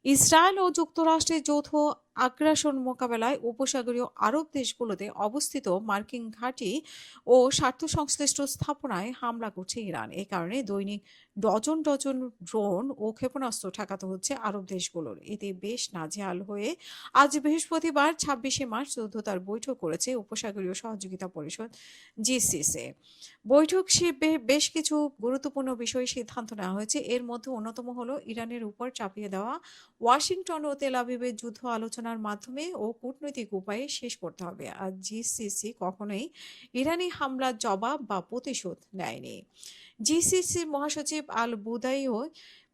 Israel ও যুক্তরাষ্ট্রের যৌথ আগ্রাসন মোকাবেলায় উপসাগরীয় আরব দেশগুলোতে অবস্থিত মার্কিন ঘাঁটি ও স্বার্থ সংশ্লিষ্ট স্থাপনায় হামলা করছে ইরান। এ কারণে দৈনিক ডজন ডজন ড্রোন ও ক্ষেপণাস্ত্র ঠেকাতে হচ্ছে আরব দেশগুলোর। এতে বেশ নাজেহাল হয়ে আজ বৃহস্পতিবার ২৬শে মার্চ চৌদ্দতার বৈঠক করেছে উপসাগরীয় সহযোগিতা পরিষদ জিসিসি। বৈঠক বেশ কিছু গুরুত্বপূর্ণ বিষয়ে সিদ্ধান্ত নেওয়া হয়েছে। এর মধ্যে অন্যতম হলো ইরানের উপর চাপিয়ে দেওয়া ওয়াশিংটন ও তেল আবিবের যুদ্ধ আলোচনার মাধ্যমে ও কূটনৈতিক উপায়ে শেষ করতে হবে। আর জিসিসি কখনোই ইরানি হামলার জবাব বা প্রতিশোধ নেয়নি। জিসিসির মহাসচিব আল বুদাইও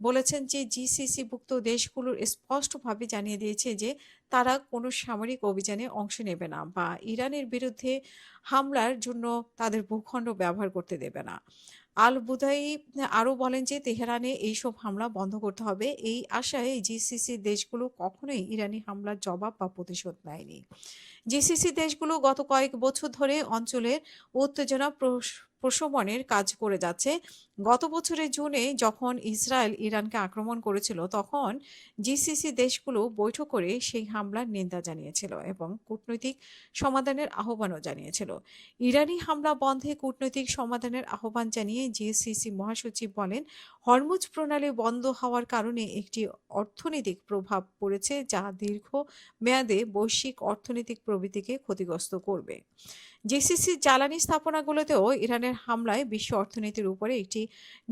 বলেছেন যে জিসিসিভুক্ত দেশগুলোর স্পষ্টভাবে জানিয়ে দিয়েছে যে তারা কোনো সামরিক অভিযানে অংশ নেবে না বা ইরানের বিরুদ্ধে হামলার জন্য তাদের ভূখণ্ড ব্যবহার করতে দেবে না। আল বুদাই আরও বলেন যে তেহরানে এইসব হামলা বন্ধ করতে হবে। এই আশায় জিসিসি দেশগুলো কখনোই ইরানি হামলার জবাব বা প্রতিশোধ নেয়নি। জিসিসি দেশগুলো গত কয়েক বছর ধরে অঞ্চলের উত্তেজনা প্রশমনের কাজ করে যাচ্ছে। গত বছরের জুনে যখন ইসরায়েল ইরানকে আক্রমণ করেছিল, তখন জিসিসি দেশগুলো বৈঠক করে সেই হামলার নিন্দা জানিয়েছিল এবং কূটনৈতিক সমাধানের আহ্বানও জানিয়েছিল। ইরানি হামলা বন্ধে কূটনৈতিক সমাধানের আহ্বান জানিয়ে জিসিসি মহাসচিব বলেন, হরমুজ প্রণালী বন্ধ হওয়ার কারণে একটি অর্থনৈতিক প্রভাব পড়েছে যা দীর্ঘ মেয়াদে বৈশ্বিক অর্থনৈতিক প্রবৃদ্ধিকে ক্ষতিগ্রস্ত করবে। জিসিসির জ্বালানি স্থাপনাগুলোতেও ইরানের হামলায় বিশ্ব অর্থনীতির উপরে একটি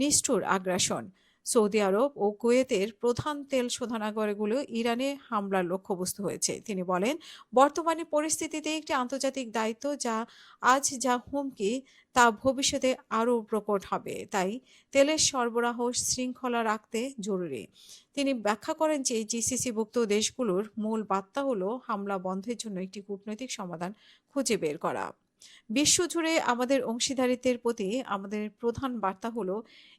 নিষ্ঠুর আগ্রাসন। সৌদি আরব ও কুয়েতের প্রধান তেল শোধনাগারগুলো ইরানে হামলার লক্ষ্যবস্তু হয়েছে। তিনি বলেন, বর্তমানে পরিস্থিতিতে একটি আন্তর্জাতিক দায়িত্ব যা হুমকি তা ভবিষ্যতে আরও প্রকট হবে। তাই তেলের সরবরাহ শৃঙ্খলা রাখতে জরুরি। তিনি ব্যাখ্যা করেন যে জিসিসিভুক্ত দেশগুলোর মূল বার্তা হলো হামলা বন্ধের জন্য একটি কূটনৈতিক সমাধান খুঁজে বের করা। বিশ্বজুড়ে আমাদের অংশীদারিত্বের প্রতি আমাদের প্রধান বার্তা হলো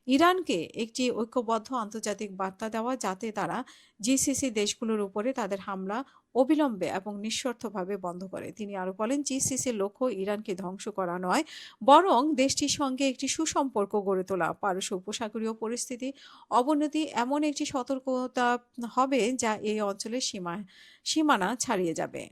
ইরানকে একটি ঐক্যবদ্ধ আন্তর্জাতিক বার্তা দেওয়া, যাতে তারা জিসিসি দেশগুলোর উপরে তাদের হামলা অবিলম্বে এবং নিঃশর্তভাবে বন্ধ করে। তিনি আরো বলেন, জিসিসির লক্ষ্য ইরানকে ধ্বংস করা নয়, বরং দেশটির সঙ্গে একটি সুসম্পর্ক গড়ে তোলা। পারস্য উপসাগরীয় পরিস্থিতি অবনতি এমন একটি সতর্কতা হবে যা এই অঞ্চলের সীমানা ছাড়িয়ে যাবে।